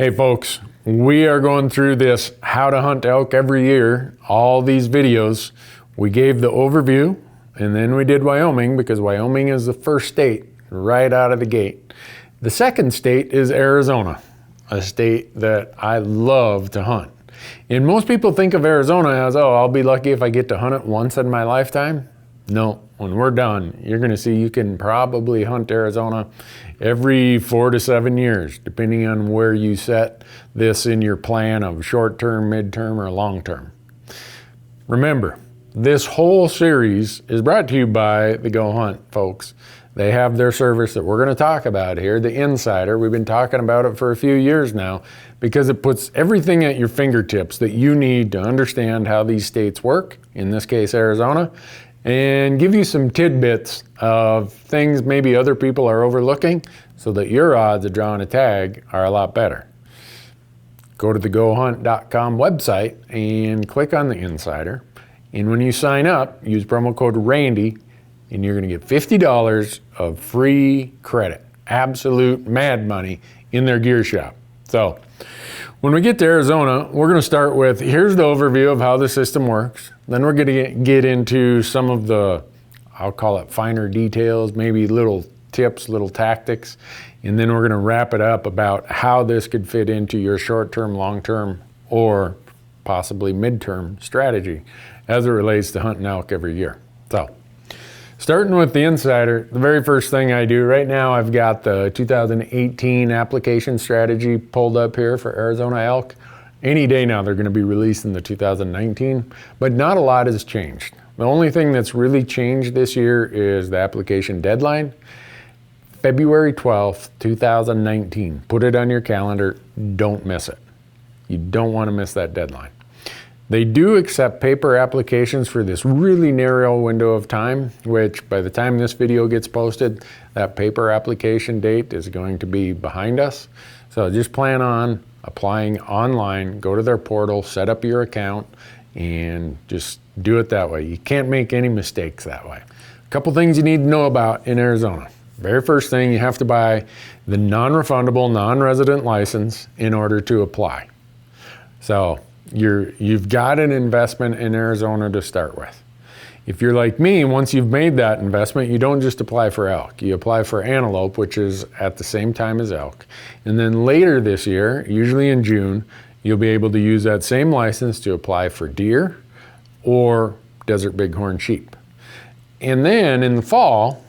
Hey folks, we are going through this how to hunt elk every year, all these videos. We gave the overview and then we did Wyoming because Wyoming is the first state right out of the gate. The second state is Arizona, a state that I love to hunt. And most people think of Arizona as, oh, I'll be lucky if I get to hunt it once in my lifetime. No, when we're done, you're gonna see you can probably hunt Arizona every 4 to 7 years, depending on where you set this in your plan of short-term, mid-term, or long-term. Remember, this whole series is brought to you by the goHUNT folks. They have their service that we're gonna talk about here, the Insider. We've been talking about it for a few years now because it puts everything at your fingertips that you need to understand how these states work, in this case, Arizona, and give you some tidbits of things maybe other people are overlooking so that your odds of drawing a tag are a lot better. Go to the goHUNT.com website and click on the Insider. And when you sign up, use promo code RANDY and you're gonna get $50 of free credit, absolute mad money in their gear shop. So when we get to Arizona, we're gonna start with, here's the overview of how the system works. Then we're gonna get into some of the, I'll call it finer details, maybe little tips, little tactics. And then we're gonna wrap it up about how this could fit into your short-term, long-term, or possibly mid-term strategy as it relates to hunting elk every year. So, starting with the Insider, the very first thing I do right now, I've got the 2018 application strategy pulled up here for Arizona elk. Any day now they're going to be releasing the 2019, but not a lot has changed. The only thing that's really changed this year is the application deadline, February 12th, 2019. Put it on your calendar, don't miss it. You don't want to miss that deadline. They do accept paper applications for this really narrow window of time, which by the time this video gets posted, that paper application date is going to be behind us. So just plan on applying online, go to their portal, set up your account, and just do it that way. You can't make any mistakes that way. A couple things you need to know about in Arizona. Very first thing, you have to buy the non-refundable, non-resident license in order to apply. So you've got an investment in Arizona to start with. If you're like me, once you've made that investment, you don't just apply for elk. You apply for antelope, which is at the same time as elk. And then later this year, usually in June, you'll be able to use that same license to apply for deer or desert bighorn sheep. And then in the fall,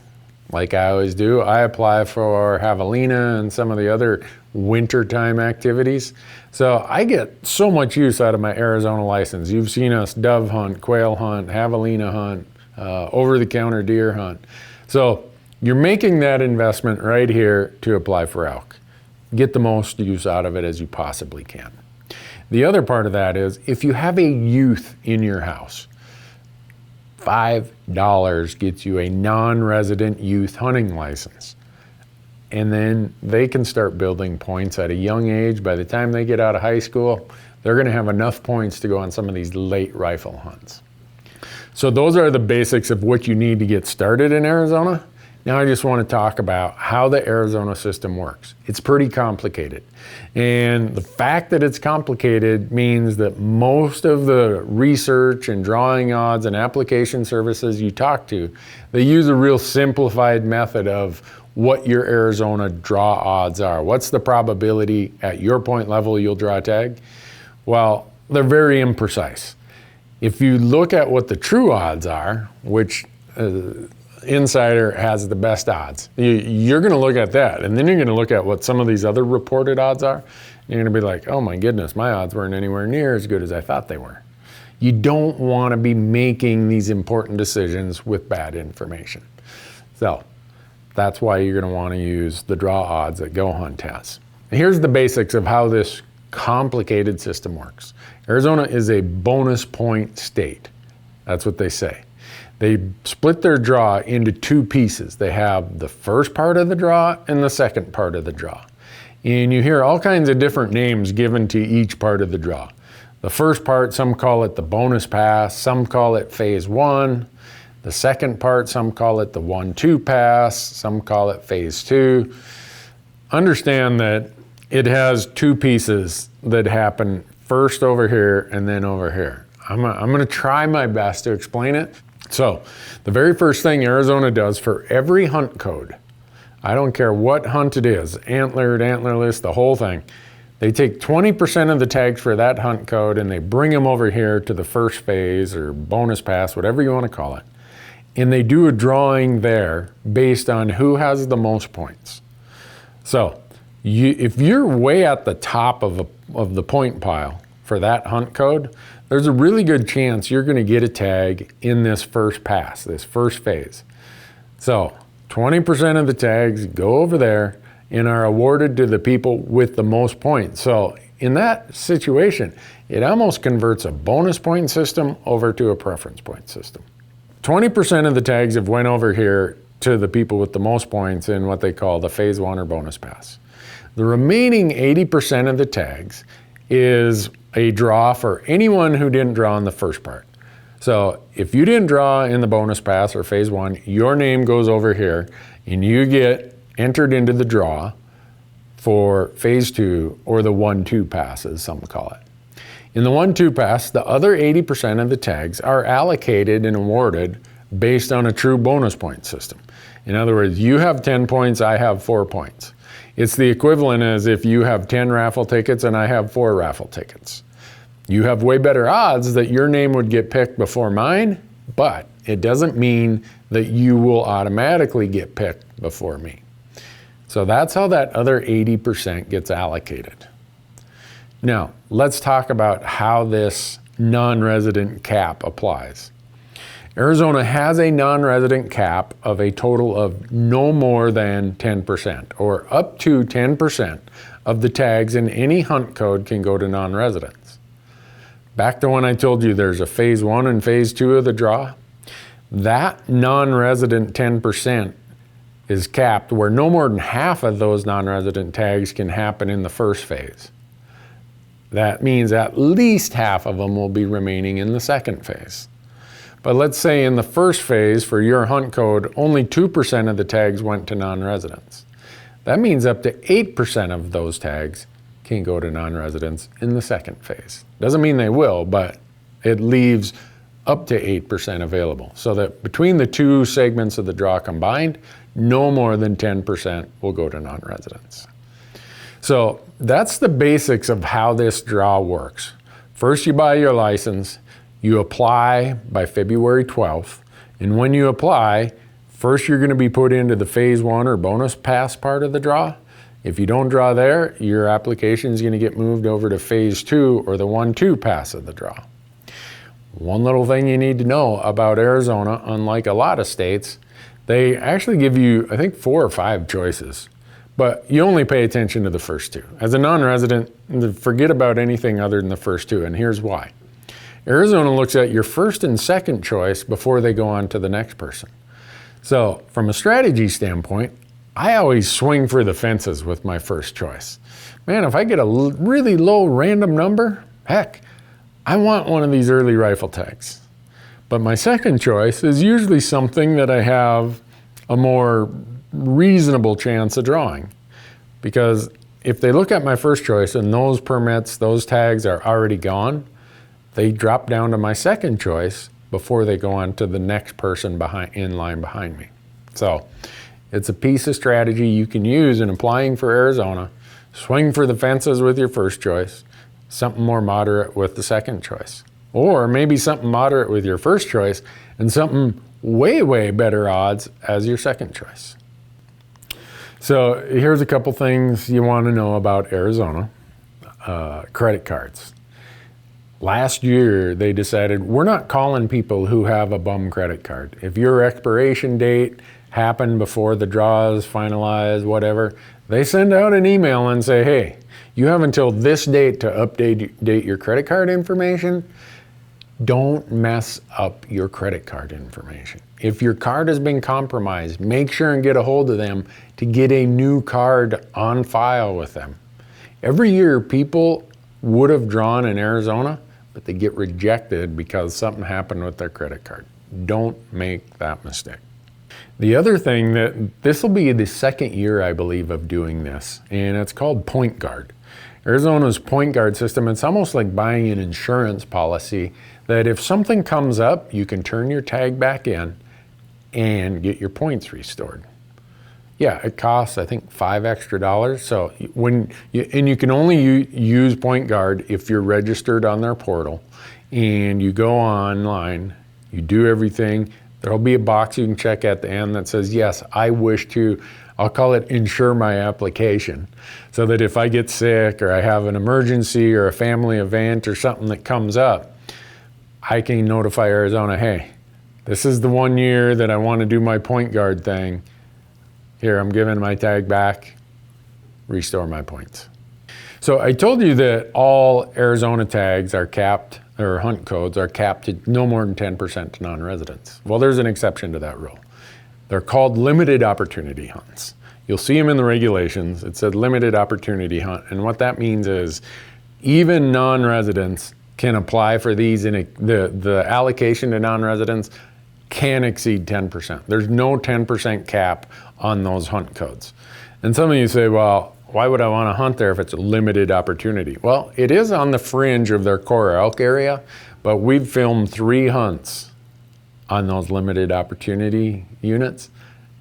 like I always do, I apply for javelina and some of the other wintertime activities. So I get so much use out of my Arizona license. You've seen us dove hunt, quail hunt, javelina hunt, over-the-counter deer hunt. So you're making that investment right here to apply for elk. Get the most use out of it as you possibly can. The other part of that is if you have a youth in your house, $5 gets you a non-resident youth hunting license. And then they can start building points at a young age. By the time they get out of high school, they're gonna have enough points to go on some of these late rifle hunts. So those are the basics of what you need to get started in Arizona. Now I just wanna talk about how the Arizona system works. It's pretty complicated. And the fact that it's complicated means that most of the research and drawing odds and application services you talk to, they use a real simplified method of what your Arizona draw odds are. What's the probability at your point level you'll draw a tag? Well, they're very imprecise. If you look at what the true odds are, which Insider has the best odds, you're gonna look at that, and then you're gonna look at what some of these other reported odds are, and you're gonna be like, oh my goodness, my odds weren't anywhere near as good as I thought they were. You don't wanna be making these important decisions with bad information. So, that's why you're gonna wanna use the draw odds that goHUNT has. Here's the basics of how this complicated system works. Arizona is a bonus point state. That's what they say. They split their draw into two pieces. They have the first part of the draw and the second part of the draw. And you hear all kinds of different names given to each part of the draw. The first part, some call it the bonus pass, some call it phase 1. The second part, some call it the 1-2 pass, some call it phase 2. Understand that it has two pieces that happen, first over here and then over here. I'm gonna try my best to explain it. So the very first thing Arizona does for every hunt code, I don't care what hunt it is, antlered, antlerless, the whole thing, they take 20% of the tags for that hunt code and they bring them over here to the first phase or bonus pass, whatever you want to call it. And they do a drawing there based on who has the most points. So if you're way at the top of the point pile for that hunt code, there's a really good chance you're going to get a tag in this first pass, this first phase. So 20% of the tags go over there and are awarded to the people with the most points. So in that situation, it almost converts a bonus point system over to a preference point system. 20% of the tags have went over here to the people with the most points in what they call the phase 1 or bonus pass. The remaining 80% of the tags is a draw for anyone who didn't draw in the first part. So if you didn't draw in the bonus pass or phase 1, your name goes over here and you get entered into the draw for phase 2 or the 1-2 pass, as some call it. In the 1-2 pass, the other 80% of the tags are allocated and awarded based on a true bonus point system. In other words, you have 10 points, I have 4 points. It's the equivalent as if you have 10 raffle tickets and I have 4 raffle tickets. You have way better odds that your name would get picked before mine, but it doesn't mean that you will automatically get picked before me. So that's how that other 80% gets allocated. Now, let's talk about how this non-resident cap applies. Arizona has a non-resident cap of a total of no more than 10%, or up to 10% of the tags in any hunt code can go to non-residents. Back to when I told you there's a phase 1 and phase 2 of the draw, that non-resident 10% is capped where no more than half of those non-resident tags can happen in the first phase. That means at least half of them will be remaining in the second phase. But let's say in the first phase for your hunt code, only 2% of the tags went to non-residents. That means up to 8% of those tags can go to non-residents in the second phase. Doesn't mean they will, but it leaves up to 8% available. So that between the two segments of the draw combined, no more than 10% will go to non-residents. So that's the basics of how this draw works. First, you buy your license. You apply by February 12th, and when you apply, first you're going to be put into the phase 1 or bonus pass part of the draw. If you don't draw there, your application is going to get moved over to phase 2 or the 1-2 pass of the draw. One little thing you need to know about Arizona, unlike a lot of states, they actually give you, I think, 4 or 5 choices, but you only pay attention to the first 2. As a non-resident, forget about anything other than the first 2, and here's why. Arizona looks at your first and second choice before they go on to the next person. So from a strategy standpoint, I always swing for the fences with my first choice. Man, if I get a really low random number, heck, I want one of these early rifle tags. But my second choice is usually something that I have a more reasonable chance of drawing. Because if they look at my first choice and those permits, those tags are already gone, they drop down to my second choice before they go on to the next person in line behind me. So it's a piece of strategy you can use in applying for Arizona. Swing for the fences with your first choice, something more moderate with the second choice. Or maybe something moderate with your first choice and something way, way better odds as your second choice. So here's a couple things you want to know about Arizona. Credit cards. Last year, they decided we're not calling people who have a bum credit card. If your expiration date happened before the draw is finalized, whatever, they send out an email and say, hey, you have until this date to update your credit card information. Don't mess up your credit card information. If your card has been compromised, make sure and get a hold of them to get a new card on file with them. Every year, people would have drawn in Arizona, but they get rejected because something happened with their credit card. Don't make that mistake. The other thing that this will be the second year, I believe, of doing this, and it's called Point Guard. Arizona's Point Guard system, it's almost like buying an insurance policy that if something comes up, you can turn your tag back in and get your points restored. Yeah, it costs, I think, $5 extra. So you can only use Point Guard if you're registered on their portal, and you go online, you do everything. There'll be a box you can check at the end that says, yes, I wish to, I'll call it insure my application, so that if I get sick or I have an emergency or a family event or something that comes up, I can notify Arizona, hey, this is the 1 year that I want to do my Point Guard thing. Here, I'm giving my tag back, restore my points. So I told you that all Arizona tags are capped, or hunt codes are capped to no more than 10% to non-residents. Well, there's an exception to that rule. They're called limited opportunity hunts. You'll see them in the regulations. It said limited opportunity hunt, and what that means is even non-residents can apply for these, and the allocation to non-residents can exceed 10%. There's no 10% cap on those hunt codes. And some of you say, well, why would I want to hunt there if it's a limited opportunity? Well, it is on the fringe of their core elk area, but we've filmed 3 hunts on those limited opportunity units,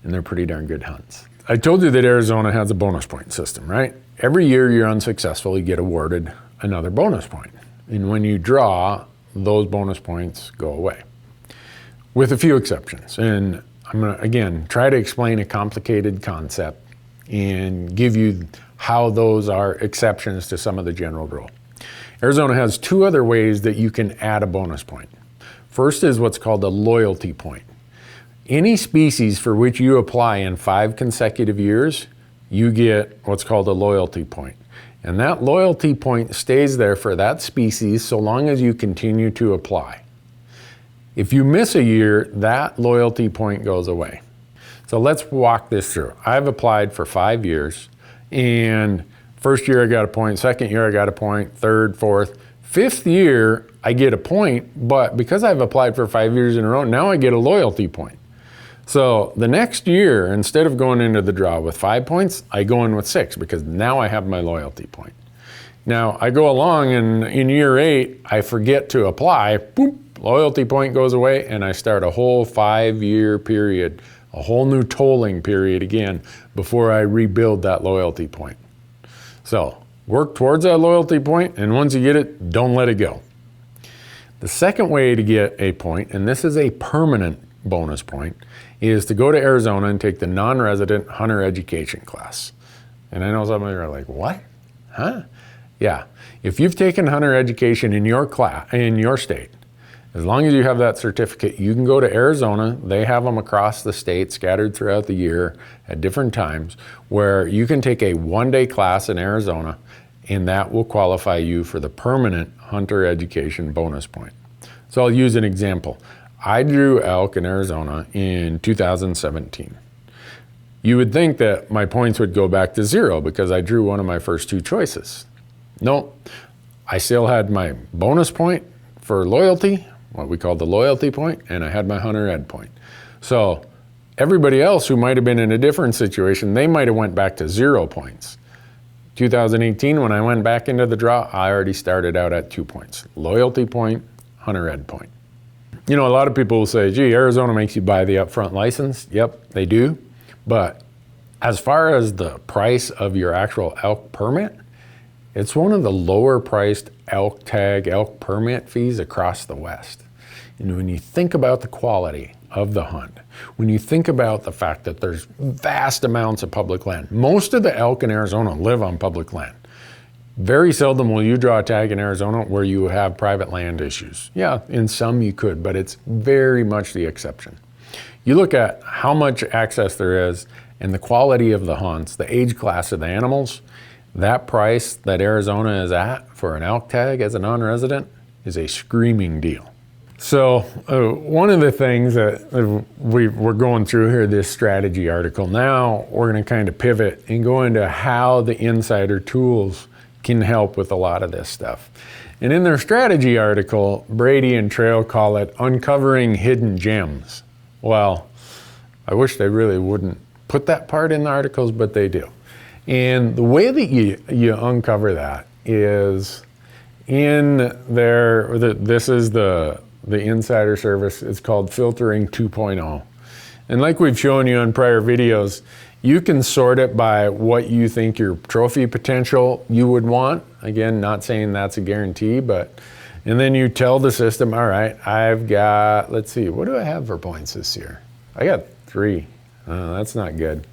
and they're pretty darn good hunts. I told you that Arizona has a bonus point system, right? Every year you're unsuccessful, you get awarded another bonus point. And when you draw, those bonus points go away, with a few exceptions. And I'm gonna, again, try to explain a complicated concept and give you how those are exceptions to some of the general rule. Arizona has 2 other ways that you can add a bonus point. First is what's called a loyalty point. Any species for which you apply in 5 consecutive years, you get what's called a loyalty point. And that loyalty point stays there for that species so long as you continue to apply. If you miss a year, that loyalty point goes away. So let's walk this through. I've applied for 5 years, and first year I got a point, second year I got a point, third, fourth, fifth year I get a point, but because I've applied for 5 years in a row, now I get a loyalty point. So the next year, instead of going into the draw with 5 points, I go in with 6 because now I have my loyalty point. Now I go along and in year 8, I forget to apply, boop, loyalty point goes away, and I start a whole 5-year period, a whole new tolling period again before I rebuild that loyalty point. So work towards that loyalty point, and once you get it, don't let it go. The second way to get a point, and this is a permanent bonus point, is to go to Arizona and take the non-resident hunter education class. And I know some of you are like, what? Huh? Yeah, if you've taken hunter education in your class, in your state, as long as you have that certificate, you can go to Arizona. They have them across the state, scattered throughout the year at different times, where you can take a 1-day class in Arizona, and that will qualify you for the permanent hunter education bonus point. So I'll use an example. I drew elk in Arizona in 2017. You would think that my points would go back to 0 because I drew one of my first 2 choices. Nope, I still had my bonus point for loyalty, what we call the loyalty point, and I had my hunter ed point. So everybody else who might have been in a different situation, they might have went back to 0 points. 2018, when I went back into the draw, I already started out at 2 points. Loyalty point, hunter ed point. You know, a lot of people will say, gee, Arizona makes you buy the upfront license. Yep, they do. But as far as the price of your actual elk permit, it's one of the lower priced elk tag, elk permit fees across the West. And when you think about the quality of the hunt, when you think about the fact that there's vast amounts of public land, most of the elk in Arizona live on public land. Very seldom will you draw a tag in Arizona where you have private land issues. Yeah, in some you could, but it's very much the exception. You look at how much access there is and the quality of the hunts, the age class of the animals, that price that Arizona is at for an elk tag as a non-resident is a screaming deal. So one of the things that we're going through here, this strategy article, now we're going to kind of pivot and go into how the insider tools can help with a lot of this stuff. And in their strategy article, Brady and Trail call it uncovering hidden gems. Well, I wish they really wouldn't put that part in the articles, but they do. And the way that you uncover that is in there, this is the insider service. It's called filtering 2.0. And like we've shown you in prior videos, you can sort it by what you think your trophy potential you would want. Again, not saying that's a guarantee, but, and then you tell the system, all right, I've got, let's see, what do I have for points this year? I got 3. That's not good.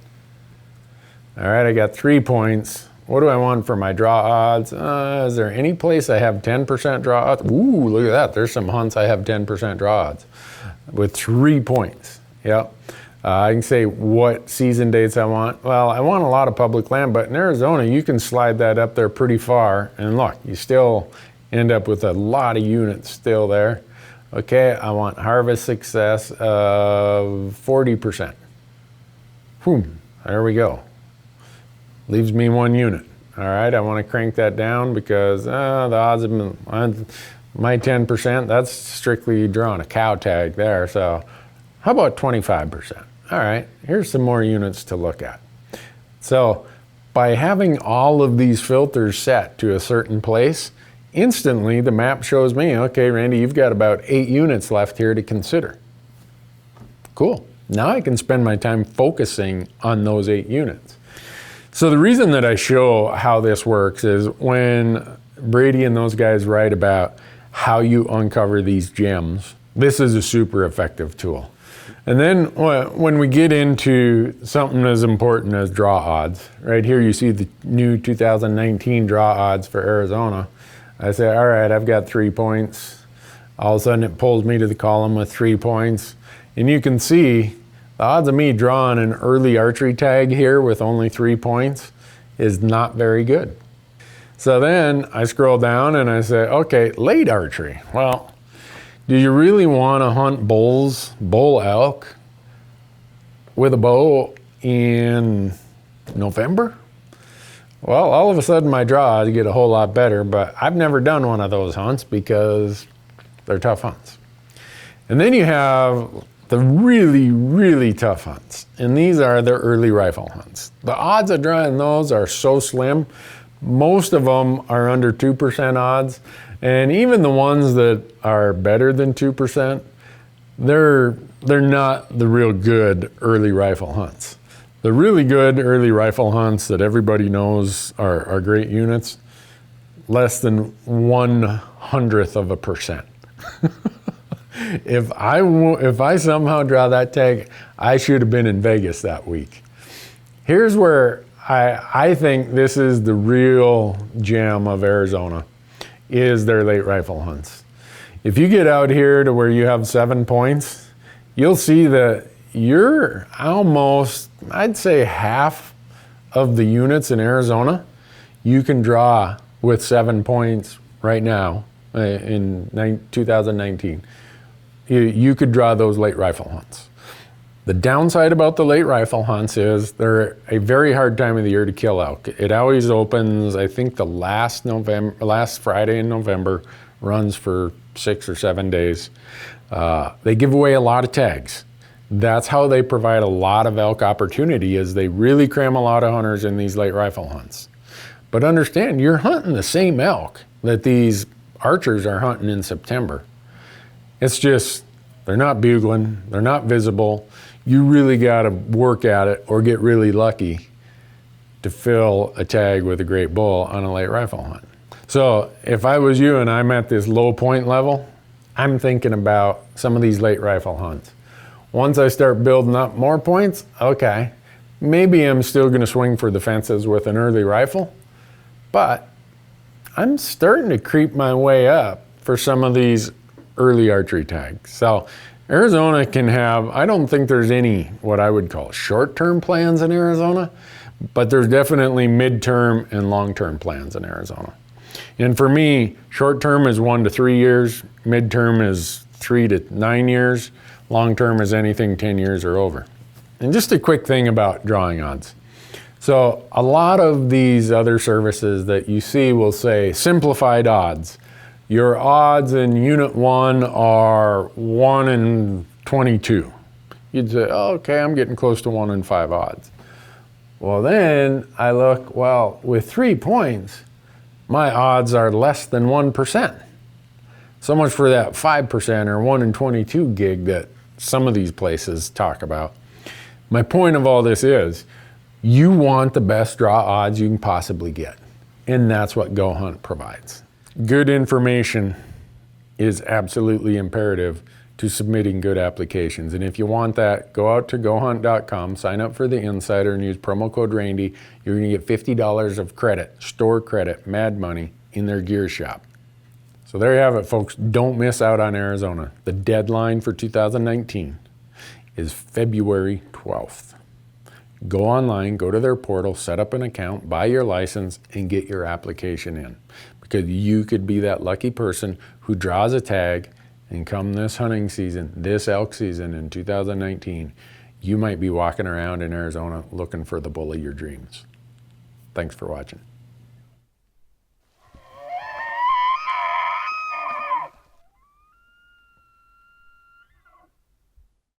All right, I got 3 points. What do I want for my draw odds? Is there any place I have 10% draw odds? Ooh, look at that. There's some hunts I have 10% draw odds with 3 points. Yep. I can say what season dates I want. Well, I want a lot of public land, but in Arizona, you can slide that up there pretty far. And look, you still end up with a lot of units still there. Okay, I want harvest success of 40%. Boom, there we go. Leaves me 1 unit. All right, I want to crank that down because the odds have been, my 10%, that's strictly drawing a cow tag there. So how about 25%? All right, here's some more units to look at. So by having all of these filters set to a certain place, instantly the map shows me, okay, Randy, you've got about 8 units left here to consider. Cool. Now I can spend my time focusing on those 8 units. So the reason that I show how this works is when Brady and those guys write about how you uncover these gems, this is a super effective tool. And then when we get into something as important as draw odds, right here you see the new 2019 draw odds for Arizona. I say, all right, I've got 3 points. All of a sudden it pulls me to the column with 3 points. And you can see the odds of me drawing an early archery tag here with only 3 points is not very good. So then I scroll down and I say, okay, late archery. Well, do you really want to hunt bull elk with a bow in November? Well, all of a sudden my draw odds get a whole lot better, but I've never done one of those hunts because they're tough hunts. And then you have the really, really tough hunts. And these are the early rifle hunts. The odds of drawing those are so slim. Most of them are under 2% odds. And even the ones that are better than 2%, they're not the real good early rifle hunts. The really good early rifle hunts that everybody knows are great units, less than 0.01%. If I somehow draw that tag, I should have been in Vegas that week. Here's where I think this is the real gem of Arizona, is their late rifle hunts. If you get out here to where you have 7 points, you'll see that you're almost, I'd say half of the units in Arizona you can draw with 7 points right now in 2019. You could draw those late rifle hunts. The downside about the late rifle hunts is they're a very hard time of the year to kill elk. It always opens, I think the last Friday in November, runs for 6 or 7 days. They give away a lot of tags. That's how they provide a lot of elk opportunity, is they really cram a lot of hunters in these late rifle hunts. But understand, you're hunting the same elk that these archers are hunting in September. It's just, they're not bugling, they're not visible. You really got to work at it or get really lucky to fill a tag with a great bull on a late rifle hunt. So if I was you and I'm at this low point level, I'm thinking about some of these late rifle hunts. Once I start building up more points, okay, maybe I'm still going to swing for the fences with an early rifle, but I'm starting to creep my way up for some of these early archery tags. So Arizona can have, I don't think there's any what I would call short-term plans in Arizona, but there's definitely mid-term and long-term plans in Arizona. And for me, short-term is 1 to 3 years, mid-term is 3 to 9 years, long-term is anything 10 years or over. And just a quick thing about drawing odds. So a lot of these other services that you see will say simplified odds. Your odds in unit 1 are 1 in 22. You'd say, oh, okay, I'm getting close to 1 in 5 odds. Well, then I look, well, with 3 points, my odds are less than 1%. So much for that 5% or 1 in 22 gig that some of these places talk about. My point of all this is, you want the best draw odds you can possibly get. And that's what goHUNT provides. Good information is absolutely imperative to submitting good applications. And if you want that, go out to goHUNT.com, sign up for the Insider and use promo code Randy. You're gonna get $50 of credit, store credit, mad money in their gear shop. So there you have it, folks. Don't miss out on Arizona. The deadline for 2019 is February 12th. Go online, go to their portal, set up an account, buy your license, and get your application in. Because you could be that lucky person who draws a tag, and come this hunting season, this elk season in 2019, you might be walking around in Arizona looking for the bull of your dreams. Thanks for watching.